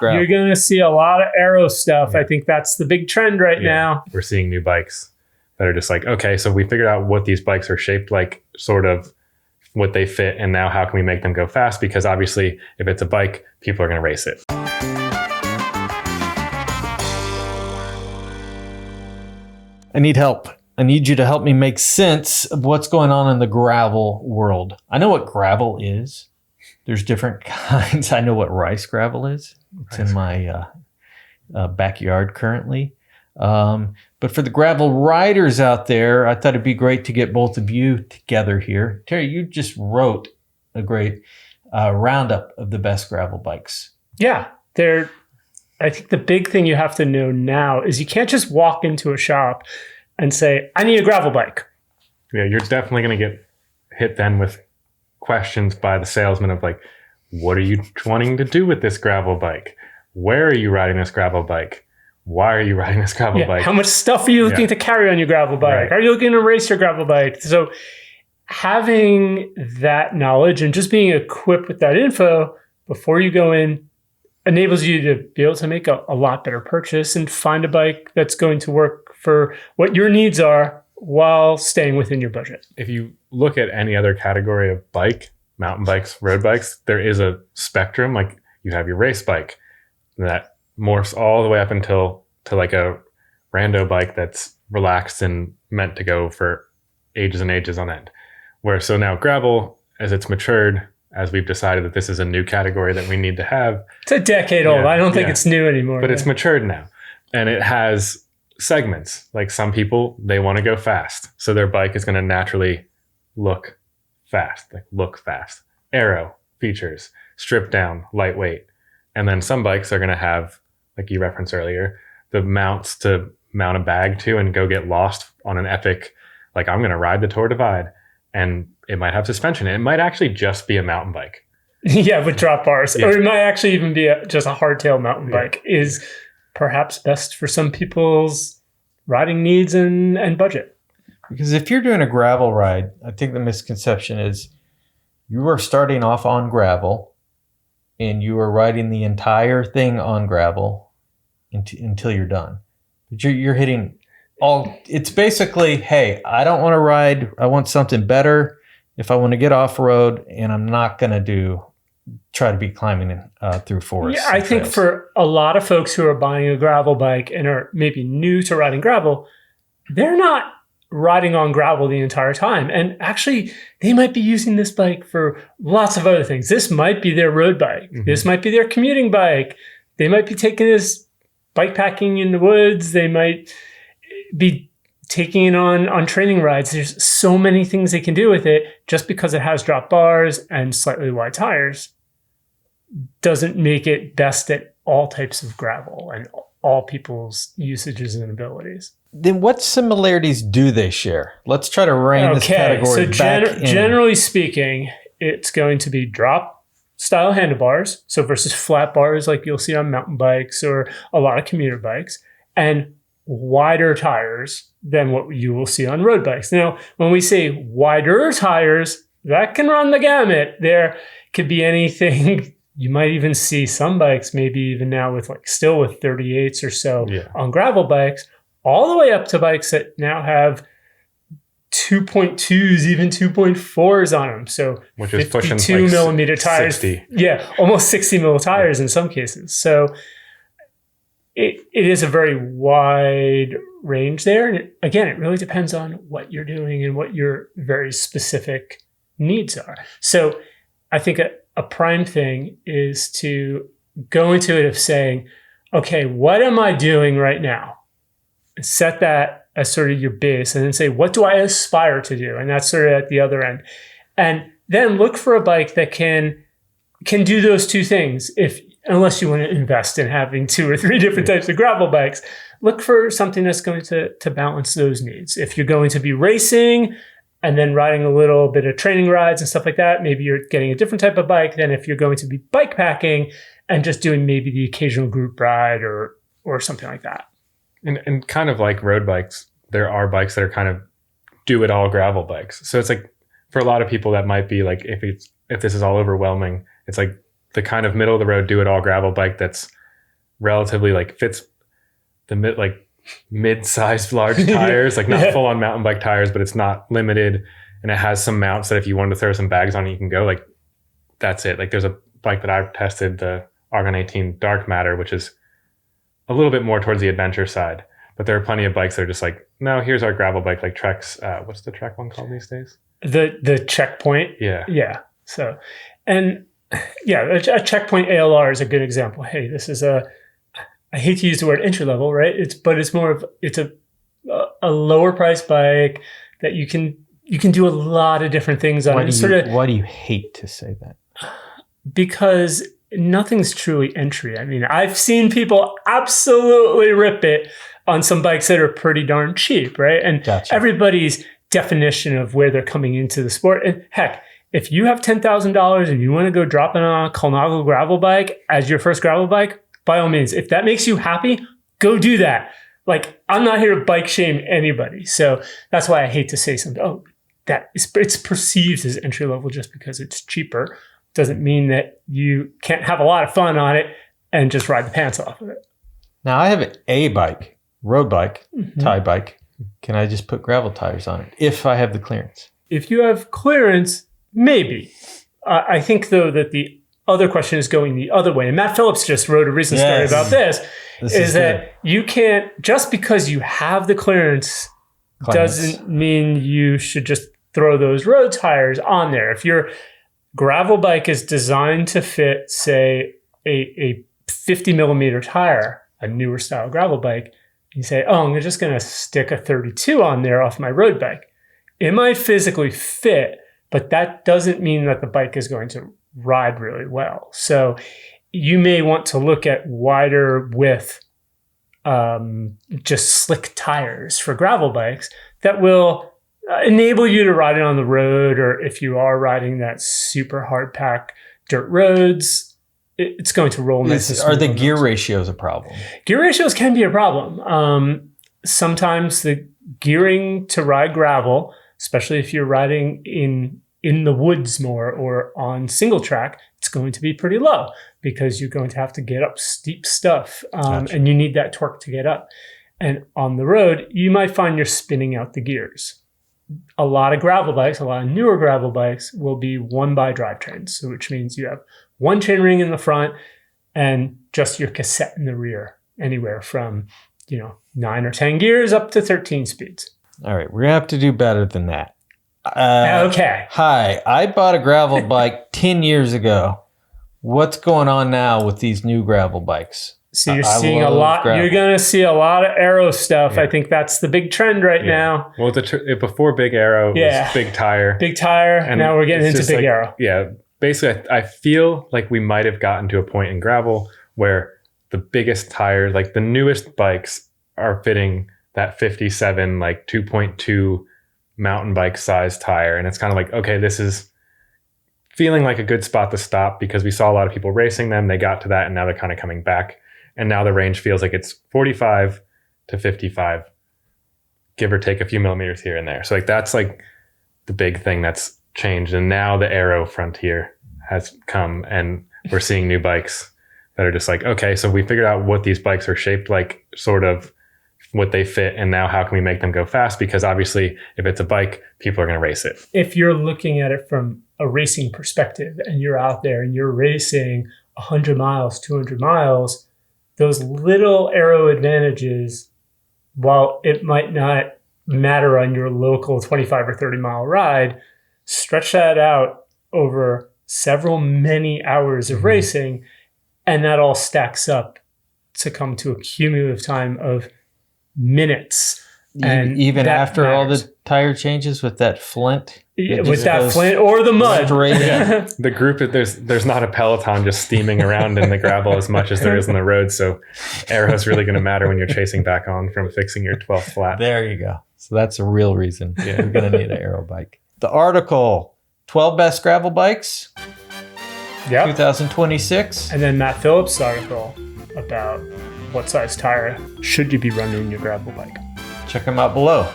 You're going to see a lot of aero stuff. I think that's the big trend right now. We're seeing new bikes that are just like, okay, so we figured out what these bikes are shaped like, sort of what they fit, and now how can we make them go fast? Because obviously, if it's a bike, people are going to race it. I need help. I need you to help me make sense of what's going on in the gravel world. I know what gravel is. There's different kinds. I know what rice gravel is. It's in my backyard currently. But for the gravel riders out there, I thought it'd be great to get both of you together here. Terry, you just wrote a great roundup of the best gravel bikes. Yeah. I think the big thing you have to know now is you can't just walk into a shop and say, I need a gravel bike. Yeah, you're definitely going to get hit then with questions by the salesman of like, what are you wanting to do with this gravel bike? Where are you riding this gravel bike? Why are you riding this gravel bike? How much stuff are you looking to carry on your gravel bike? Right. Are you looking to race your gravel bike? So having that knowledge and just being equipped with that info before you go in enables you to be able to make a lot better purchase and find a bike that's going to work for what your needs are while staying within your budget. If you look at any other category of bike, mountain bikes, road bikes, there is a spectrum. Like you have your race bike that morphs all the way up until to like a rando bike that's relaxed and meant to go for ages and ages on end. Where so now gravel, as it's matured, as we've decided that this is a new category that we need to have. It's a decade old. I don't think it's new anymore. But it's matured now. And it has segments. Like some people, they want to go fast. So their bike is going to naturally look fast. Aero features, stripped down, lightweight. And then some bikes are going to have, like you referenced earlier, the mounts to mount a bag to and go get lost on an epic, like I'm going to ride the Tour Divide. And it might have suspension. It might actually just be a mountain bike. Yeah, with drop bars. Yeah. Or it might actually even be just a hardtail mountain bike is perhaps best for some people's riding needs and budget. Because if you're doing a gravel ride, I think the misconception is you are starting off on gravel and you are riding the entire thing on gravel until you're done. But you're hitting it's basically, hey, I don't want to ride. I want something better if I want to get off road, and I'm not going to try to be climbing through forests. Yeah, I think for a lot of folks who are buying a gravel bike and are maybe new to riding gravel, they're not riding on gravel the entire time. And actually, they might be using this bike for lots of other things. This might be their road bike. Mm-hmm. This might be their commuting bike. They might be taking this bike packing in the woods. They might be taking it on training rides. There's so many things they can do with it. Just because it has drop bars and slightly wide tires doesn't make it best at all types of gravel and all people's usages and abilities. Then what similarities do they share? Let's try to rein this category back in. Generally speaking, it's going to be drop style handlebars. So versus flat bars like you'll see on mountain bikes or a lot of commuter bikes, and wider tires than what you will see on road bikes. Now, when we say wider tires, that can run the gamut. There could be anything. You might even see some bikes, maybe even now with still with 38s or so on gravel bikes, all the way up to bikes that now have 2.2s, even 2.4s on them. So which is pushing 52 millimeter tires. 60. Yeah, almost 60 mil tires in some cases. So it is a very wide range there. And again, it really depends on what you're doing and what your very specific needs are. So I think a prime thing is to go into it of saying, okay, what am I doing right now? Set that as sort of your base and then say, what do I aspire to do? And that's sort of at the other end. And then look for a bike that can do those two things. Unless you want to invest in having 2 or 3 different types of gravel bikes, look for something that's going to balance those needs. If you're going to be racing and then riding a little bit of training rides and stuff like that, maybe you're getting a different type of bike than if you're going to be bike packing and just doing maybe the occasional group ride or something like that. And kind of like road bikes, there are bikes that are kind of do-it-all gravel bikes. So it's like for a lot of people that might be like if this is all overwhelming, it's like the kind of middle of the road do-it-all gravel bike that's relatively like fits the mid-sized large tires, like not full on mountain bike tires, but it's not limited. And it has some mounts that if you wanted to throw some bags on it, you can go. Like, that's it. Like, there's a bike that I've tested, the Argon 18 Dark Matter, which is a little bit more towards the adventure side. But there are plenty of bikes that are just like, no, here's our gravel bike, like Trek's, what's the Trek one called these days? The Checkpoint. Yeah. Yeah. So, and yeah, a Checkpoint ALR is a good example. Hey, this is I hate to use the word entry level, right? It's more of, it's a lower price bike that you can do a lot of different things on. Why do you hate to say that? Because nothing's truly entry. I mean, I've seen people absolutely rip it on some bikes that are pretty darn cheap, right? And Gotcha. Everybody's definition of where they're coming into the sport. And heck, if you have $10,000 and you want to go drop in on a Colnago gravel bike as your first gravel bike, by all means, if that makes you happy, go do that. Like, I'm not here to bike shame anybody. So that's why I hate to say something. Oh, it's perceived as entry level just because it's cheaper. Doesn't mean that you can't have a lot of fun on it and just ride the pants off of it. Now, I have a bike, road bike, tie bike. Can I just put gravel tires on it if I have the clearance? If you have clearance, maybe. I think, though, that the other question is going the other way. And Matt Phillips just wrote a recent story about this is that you can't, just because you have the clearance doesn't mean you should just throw those road tires on there. If your gravel bike is designed to fit, say, a 50 millimeter tire, a newer style gravel bike, you say, oh, I'm just going to stick a 32 on there off my road bike. It might physically fit, but that doesn't mean that the bike is going to ride really well. So you may want to look at wider width, just slick tires for gravel bikes that will enable you to ride it on the road, or if you are riding that super hard pack dirt roads, it's going to roll nice. Are the gear ratios a problem? Gear ratios can be a problem. Sometimes the gearing to ride gravel, especially if you're riding in the woods more or on single track, it's going to be pretty low because you're going to have to get up steep stuff, Gotcha. and you need that torque to get up. And on the road, you might find you're spinning out the gears. A lot of gravel bikes, a lot of newer gravel bikes will be one by drivetrains, so which means you have one chainring in the front and just your cassette in the rear, anywhere from 9 or 10 gears up to 13 speeds. All right, we're gonna have to do better than that. Okay. Hi, I bought a gravel bike 10 years ago. What's going on now with these new gravel bikes? So you're seeing a lot. Gravel. You're going to see a lot of aero stuff. Yeah. I think that's the big trend right now. Well, before Big Aero, it was Big Tire. Big Tire. And now we're getting into Big Aero. Yeah. Basically, I feel like we might have gotten to a point in gravel where the biggest tires, like the newest bikes, are fitting that 57, like 2.2 mountain bike size tire. And it's kind of like, okay, this is feeling like a good spot to stop because we saw a lot of people racing them. They got to that and now they're kind of coming back. And now the range feels like it's 45 to 55, give or take a few millimeters here and there. So like that's like the big thing that's changed. And now the aero frontier has come and we're seeing new bikes that are just like, okay, so we figured out what these bikes are shaped like, sort of what they fit. And now how can we make them go fast? Because obviously if it's a bike, people are going to race it. If you're looking at it from a racing perspective and you're out there and you're racing 100 miles, 200 miles, those little aero advantages, while it might not matter on your local 25 or 30 mile ride, stretch that out over many hours of racing, and that all stacks up to come to a cumulative time of minutes. And even after matters. All the tire changes with that Flint? With that Flint or the mud. Yeah. The group, there's not a Peloton just steaming around in the gravel as much as there is on the road. So aero is really going to matter when you're chasing back on from fixing your 12th flat. There you go. So that's a real reason. Yeah. You're going to need an aero bike. The article, 12 best gravel bikes, 2026. And then Matt Phillips' article about what size tire should you be running in your gravel bike. Check them out below.